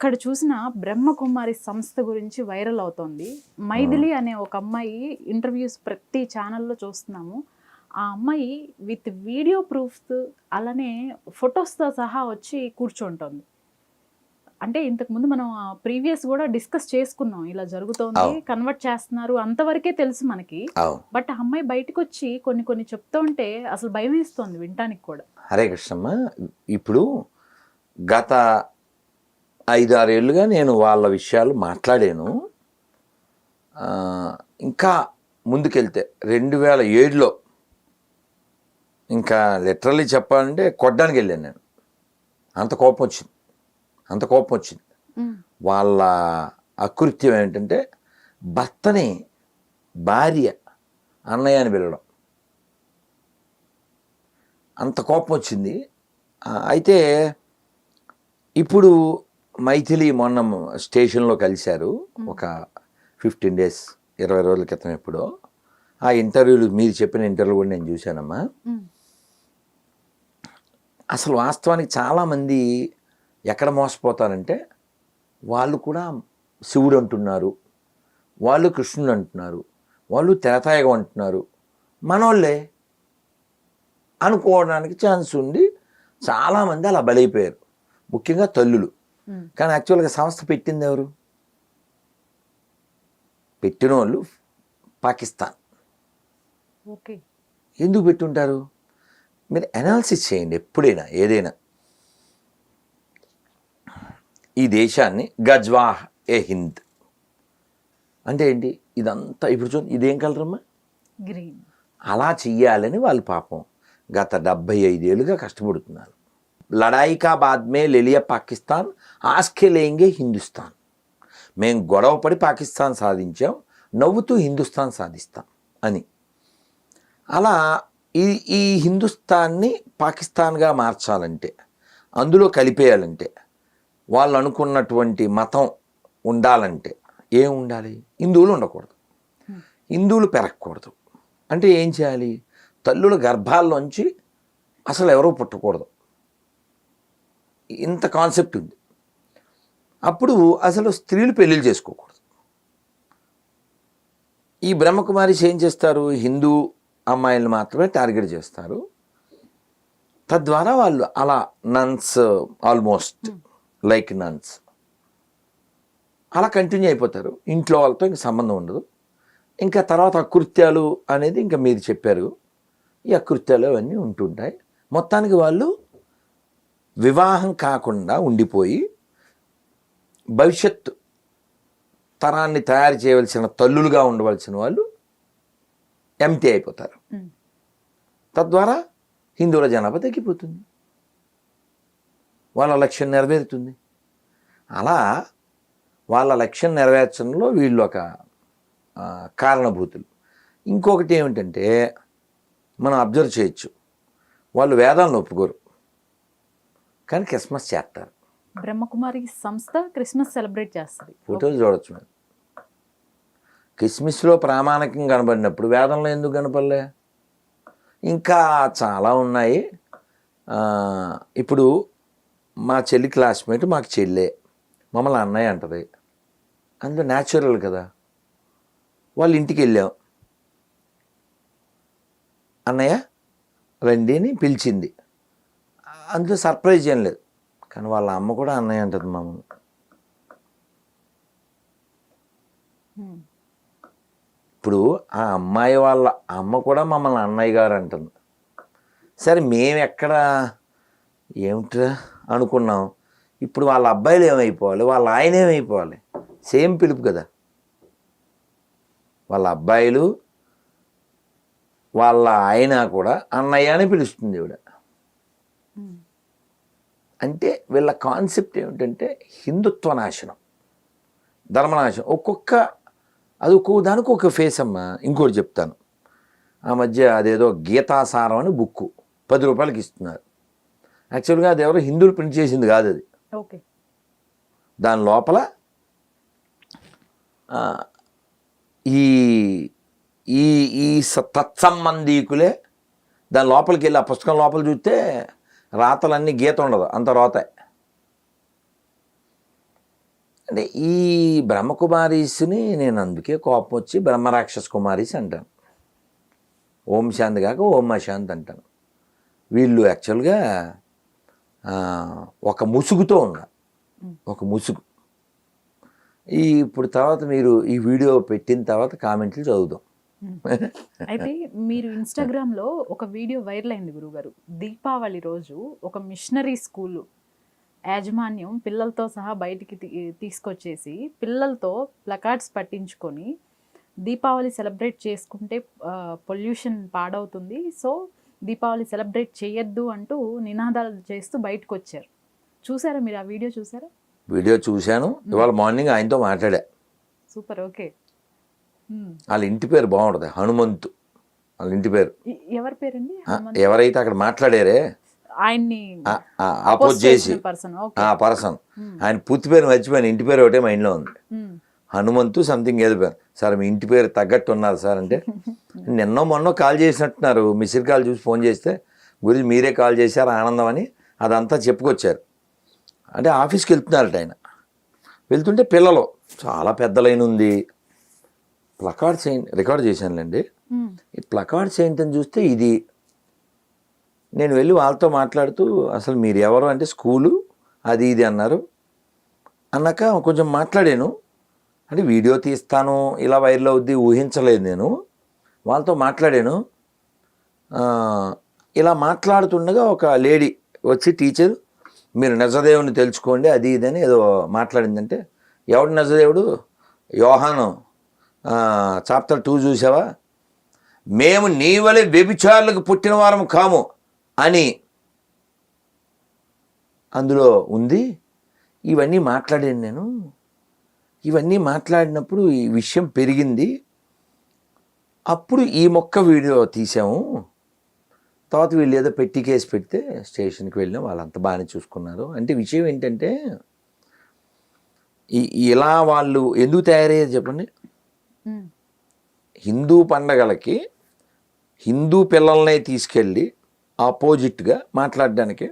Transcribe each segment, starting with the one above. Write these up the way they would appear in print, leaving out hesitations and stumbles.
ఎక్కడ చూసినా బ్రహ్మకుమారి సంస్థ గురించి వైరల్ అవుతోంది. మైథిలి అనే ఒక అమ్మాయి ఇంటర్వ్యూస్ ప్రతి ఛానల్లో చూస్తున్నాము. ఆ అమ్మాయి విత్ వీడియో ప్రూఫ్స్ అలానే ఫొటోస్తో సహా వచ్చి కూర్చుంటుంది. అంటే ఇంతకుముందు మనం ప్రీవియస్ కూడా డిస్కస్ చేసుకున్నాం, ఇలా జరుగుతోంది, కన్వర్ట్ చేస్తున్నారు, అంతవరకే తెలుసు మనకి. బట్ ఆ అమ్మాయి బయటకు వచ్చి కొన్ని కొన్ని చెప్తూ ఉంటే అసలు భయం వేస్తుంది వినటానికి కూడా. హరే కృష్ణమ్మ, ఇప్పుడు గత 5-6 ఏళ్ళుగా నేను వాళ్ళ విషయాలు మాట్లాడాను. ఇంకా ముందుకెళ్తే 2007లో ఇంకా లిటరల్లీ చెప్పాలంటే కొట్టడానికి వెళ్ళాను నేను. అంత కోపం వచ్చింది. వాళ్ళ అకృత్యం ఏంటంటే భర్తని భార్య అన్నయ్య అని పిలవడం. అంత కోపం వచ్చింది. అయితే ఇప్పుడు మైథిలి మొన్న స్టేషన్లో కలిశారు, ఒక 15 days 20 రోజుల క్రితం. ఎప్పుడో ఆ ఇంటర్వ్యూలు, మీరు చెప్పిన ఇంటర్వ్యూ కూడా నేను చూశానమ్మా. అసలు వాస్తవానికి చాలామంది ఎక్కడ మోసపోతారంటే, వాళ్ళు కూడా శివుడు అంటున్నారు, వాళ్ళు కృష్ణుడు అంటున్నారు, వాళ్ళు త్రేతాయుగం అంటున్నారు, మనోళ్ళే అనుకోవడానికి ఛాన్స్ ఉండి చాలామంది అలా బలైపోయారు, ముఖ్యంగా తల్లులు. కానీ యాక్చువల్గా సంస్థ పెట్టింది ఎవరు? పెట్టిన వాళ్ళు పాకిస్తాన్. ఓకే, ఎందుకు పెట్టుంటారు? మీరు అనాలిసిస్ చేయండి ఎప్పుడైనా ఏదైనా. ఈ దేశాన్ని గజ్వాహ్ ఏ హింద్ అంటే ఏంటి? ఇదంతా ఇప్పుడు చూడండి, ఇదేం కలరమ్మా? గ్రీన్. అలా చెయ్యాలని వాళ్ళు పాపం గత 75 ఏళ్ళుగా కష్టపడుతున్నారు. లడాయి కా బాద్ మే లెలియా పాకిస్తాన్, ఆస్కే లేంగే హిందుస్థాన్. మేము గొడవపడి పాకిస్తాన్ సాధించాం, నవ్వుతూ హిందుస్థాన్ సాధిస్తాం అని. అలా ఈ హిందుస్థాన్ని పాకిస్తాన్గా మార్చాలంటే, అందులో కలిపేయాలంటే, వాళ్ళు అనుకున్నటువంటి మతం ఉండాలంటే ఏం ఉండాలి? హిందువులు ఉండకూడదు, హిందువులు పెరగకూడదు. అంటే ఏం చేయాలి? తల్లుల గర్భాల్లోంచి అసలు ఎవరో పుట్టకూడదు, ఇంత కాన్సెప్ట్ ఉంది. అప్పుడు అసలు స్త్రీలు పెళ్ళిళ్ళు చేసుకోకూడదు. ఈ బ్రహ్మకుమారిస్ ఏం చేస్తారు? హిందూ అమ్మాయిలను మాత్రమే టార్గెట్ చేస్తారు. తద్వారా వాళ్ళు అలా నన్స్, ఆల్మోస్ట్ లైక్ నన్స్ అలా కంటిన్యూ అయిపోతారు. ఇంట్లో వాళ్ళతో ఇంక సంబంధం ఉండదు. ఇంకా తర్వాత అకృత్యాలు అనేది ఇంకా మీరు చెప్పారు, ఈ అకృత్యాలు అవన్నీ ఉంటుంటాయి. మొత్తానికి వాళ్ళు వివాహం కాకుండా ఉండిపోయి భవిష్యత్తు తరాన్ని తయారు చేయవలసిన తల్లులుగా ఉండవలసిన వాళ్ళు ఎంటీ అయిపోతారు. తద్వారా హిందువుల జనాభా తగ్గిపోతుంది, వాళ్ళ లక్ష్యం నెరవేరుతుంది. అలా వాళ్ళ లక్ష్యం నెరవేర్చడంలో వీళ్ళు ఒక కారణభూతులు. ఇంకొకటి ఏమిటంటే, మనం అబ్జర్వ్ చేయొచ్చు, వాళ్ళు వేదాలను ఒప్పుకోరు కానీ క్రిస్మస్ చేస్తారు. బ్రహ్మకుమారి సంస్థ క్రిస్మస్ సెలబ్రేట్ చేస్తుంది. ఫోటోలు చూడొచ్చు మేము. క్రిస్మస్లో ప్రామాణికం కనబడినప్పుడు వేదంలో ఎందుకు కనపడలే? ఇంకా చాలా ఉన్నాయి. ఇప్పుడు మా చెల్లి క్లాస్మేట్ మాకు చెల్లె, మమ్మల్ని అన్నయ్య అంటది. అందులో న్యాచురల్ కదా. వాళ్ళ ఇంటికి వెళ్ళాం, అన్నయ్య రండి అని పిలిచింది. అందులో సర్ప్రైజ్ ఏం లేదు, కానీ వాళ్ళ అమ్మ కూడా అన్నయ్య అంటది మమ్మల్ని. ఇప్పుడు ఆ అమ్మాయి వాళ్ళ అమ్మ కూడా మమ్మల్ని అన్నయ్య గారు అంటుంది. సరే, మేము ఎక్కడ ఏమిట్రా అనుకున్నాం. ఇప్పుడు వాళ్ళ అబ్బాయిలు ఏమైపోవాలి, వాళ్ళ ఆయన ఏమైపోవాలి? సేమ్ పిలుపు కదా. వాళ్ళ అబ్బాయిలు వాళ్ళ ఆయన కూడా అన్నయ్య అని పిలుస్తుంది ఈవిడ. అంటే వీళ్ళ కాన్సెప్ట్ ఏమిటంటే హిందుత్వ నాశనం, ధర్మనాశనం. ఒక్కొక్క దానికి ఒక ఫేస్ అమ్మ. ఇంకోటి చెప్తాను, ఆ మధ్య అదేదో గీతాసారం అని బుక్కు 10 రూపాయలకి ఇస్తున్నారు. యాక్చువల్గా అది ఎవరో హిందువులు ప్రింట్ చేసింది కాదు అది. ఓకే, దాని లోపల ఈ ఈ ఈ తత్సంబంధీకులే దాని లోపలికి వెళ్ళి ఆ పుస్తకం లోపల చూస్తే రాతలన్నీ గీత ఉండదు, అంత రోతే. అంటే ఈ బ్రహ్మకుమారీస్ని నేను అందుకే కోపం వచ్చి బ్రహ్మరాక్షస కుమారీస్ అంటాను. ఓం శాంతి కాక ఓం అశాంతి అంటాను. వీళ్ళు యాక్చువల్గా ఒక ముసుగుతో ఉన్నారు, ఒక ముసుగు. ఇప్పుడు తర్వాత మీరు ఈ వీడియో పెట్టిన తర్వాత కామెంట్లు చదువుదాం. అయితే మీరు ఇన్స్టాగ్రామ్లో ఒక వీడియో వైరల్ అయింది గురుగారు. దీపావళి రోజు ఒక మిషనరీ స్కూల్ యాజమాన్యం పిల్లలతో సహా బయటికి తీసుకొచ్చేసి పిల్లలతో ప్లకార్డ్స్ పట్టించుకొని దీపావళి సెలబ్రేట్ చేసుకుంటే పొల్యూషన్ పాడవుతుంది, సో దీపావళి సెలబ్రేట్ చేయొద్దు అంటూ నినాదాలు చేస్తూ బయటకు వచ్చారు. చూసారా మీరు ఆ వీడియో? చూసారా? వీడియో చూశాను. ఇవాళ మార్నింగ్ ఆయనతో మాట్లాడా. సూపర్. ఓకే. వాళ్ళ ఇంటి పేరు బాగుంటుంది, హనుమంతు వాళ్ళ ఇంటి పేరు. ఎవరి పేరండి? ఎవరైతే అక్కడ మాట్లాడారే ఆయన్ని అపోజ్ చేసి పర్సన్. ఆ పర్సన్, ఆయన పూర్తి పేరు మర్చిపోయాను, ఇంటి పేరు ఒకటే మైండ్లో ఉంది. హనుమంతు సంథింగ్ ఏదో పేరు. సార్ మీ ఇంటి పేరు తగ్గట్టు ఉన్నారు సార్ అంటే, నిన్నో మొన్నో కాల్ చేసినట్టున్నారు, మిస్డ్ కాల్ చూసి ఫోన్ చేస్తే గురించి మీరే కాల్ చేశారు ఆనందం అని అదంతా చెప్పుకొచ్చారు. అంటే ఆఫీస్కి వెళ్తున్నారట ఆయన. వెళ్తుంటే పిల్లలు చాలా పెద్ద లైన్ ఉంది. ప్లకార్డ్స్ రికార్డ్ చేశానులేండి. ఈ ప్లకార్డ్స్ ఏంటని చూస్తే ఇది. నేను వెళ్ళి వాళ్ళతో మాట్లాడుతూ అసలు మీరు ఎవరు అంటే స్కూలు అది ఇది అన్నారు. అన్నాక కొంచెం మాట్లాడాను. అంటే వీడియో తీస్తాను ఇలా వైరల్ అవుద్ది ఊహించలేదు నేను. వాళ్ళతో మాట్లాడాను. ఇలా మాట్లాడుతుండగా ఒక లేడీ వచ్చి, టీచర్ మీరు నిజదేవుని తెలుసుకోండి అది ఇదని ఏదో మాట్లాడిందంటే, ఎవడు నిజదేవుడు? యోహాను చాప్టర్ 2 చూసావా? మేము నీ వలె వ్యభిచారులకు పుట్టిన వారము కాము అని అందులో ఉంది. ఇవన్నీ మాట్లాడాను నేను. ఇవన్నీ మాట్లాడినప్పుడు ఈ విషయం పెరిగింది. అప్పుడు ఈ మొక్క వీడియో తీసాము. తర్వాత వీళ్ళు ఏదో పెట్టి కేసు పెడితే స్టేషన్కి వెళ్ళాం, వాళ్ళంతా బాగానే చూసుకున్నారు. అంటే విషయం ఏంటంటే ఇలా వాళ్ళు ఎందుకు తయారయ్యేది చెప్పండి? హిందూ పండగలకి హిందూ పిల్లల్ని తీసుకెళ్ళి ఆపోజిట్గా మాట్లాడడానికి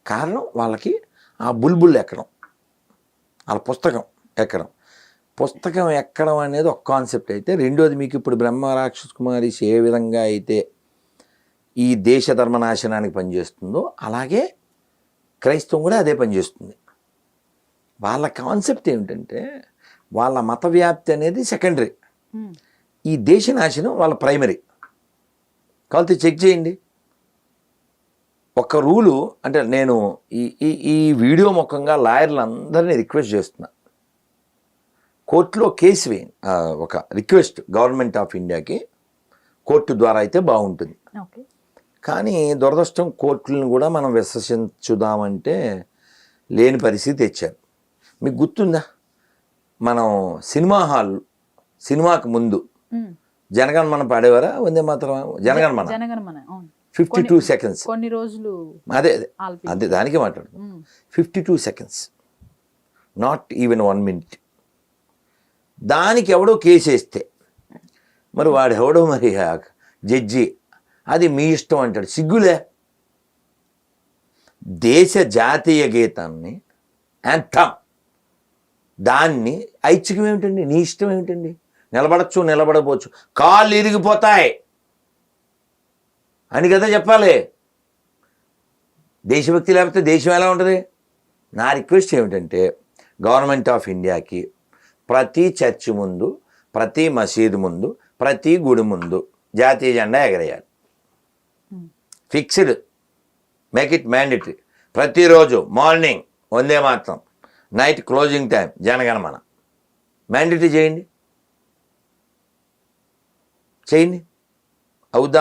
కారణం వాళ్ళకి ఆ బుల్బుల్ ఎక్కడం, వాళ్ళ పుస్తకం ఎక్కడం. పుస్తకం ఎక్కడం అనేది ఒక కాన్సెప్ట్ అయితే, రెండోది మీకు ఇప్పుడు బ్రహ్మరాక్షస కుమారీస్ ఏ విధంగా అయితే ఈ దేశ ధర్మనాశనానికి పనిచేస్తుందో అలాగే క్రైస్తవం కూడా అదే పనిచేస్తుంది. వాళ్ళ కాన్సెప్ట్ ఏమిటంటే వాళ్ళ మత వ్యాప్తి అనేది సెకండరీ, ఈ దేశ నాశనం వాళ్ళ ప్రైమరీ. కాబట్టి చెక్ చేయండి. ఒక రూలు అంటే నేను ఈ వీడియో ముఖంగా లాయర్లందరినీ రిక్వెస్ట్ చేస్తున్నా, కోర్టులో కేసు వేయండి. ఒక రిక్వెస్ట్ గవర్నమెంట్ ఆఫ్ ఇండియాకి, కోర్టు ద్వారా అయితే బాగుంటుంది. కానీ దురదృష్టం కోర్టులను కూడా మనం విశ్వసించుదామంటే లేని పరిస్థితి తెచ్చారు. మీకు గుర్తుందా, మనం సినిమాకు ముందు జనగణమన పాడేవారా? వందే మాత్రం జనగణమన 52 సెకండ్స్, కొన్ని రోజులు అదే అదే దానికే మాట్లాడు. 52 సెకండ్స్, నాట్ ఈవెన్ 1 మినిట్. దానికి ఎవడో కేసు వేస్తే మరి వాడు ఎవడో మరి జడ్జి అది మీ ఇష్టం అంటాడు. సిగ్గులే. దేశ జాతీయ గీతాన్ని యాంథమ్, దాన్ని ఐచ్ఛికం ఏమిటండి? నీ ఇష్టం ఏమిటండి? నిలబడచ్చు నిలబడపోవచ్చు, కాళ్ళు ఇరిగిపోతాయి అని కదా చెప్పాలి. దేశభక్తి లేకపోతే దేశం ఎలా ఉంటుంది? నా రిక్వెస్ట్ ఏమిటంటే గవర్నమెంట్ ఆఫ్ ఇండియాకి ప్రతి చర్చి ముందు, ప్రతి మసీదు ముందు, ప్రతి గుడి ముందు జాతీయ జెండా ఎగరేయాలి. Fixed, make it mandatory. ప్రతిరోజు morning Vande Mataram, night closing time Jana Gana Mana mandatory చేయండి. అవుద్దా?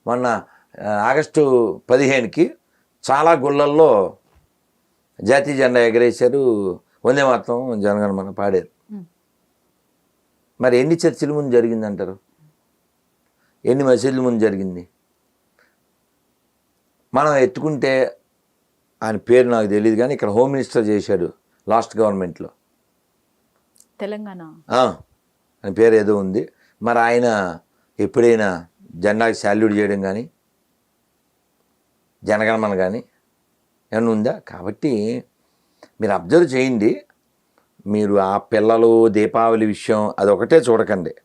మొన్న ఆగస్టు 15కి చాలా గుళ్ళల్లో జాతీయ జెండా ఎగరేశారు, వందే మాత్రం జనగణమన పాడారు. మరి ఎన్ని చర్చిల ముందు జరిగిందంటారు? ఎన్ని మసీదుల ముందు జరిగింది? మనం ఎత్తుకుంటే ఆయన పేరు నాకు తెలియదు కానీ ఇక్కడ హోమ్ మినిస్టర్ చేశాడు లాస్ట్ గవర్నమెంట్లో, తెలంగాణ ఆయన పేరు ఏదో ఉంది. మరి ఆయన ఎప్పుడైనా జెండాకి శాల్యూట్ చేయడం కానీ జనగణమన కానీ ఏమన్నా ఉందా? కాబట్టి మీరు అబ్జర్వ్ చేయండి. మీరు ఆ పిల్లలు దీపావళి విషయం అదొకటే చూడకండి.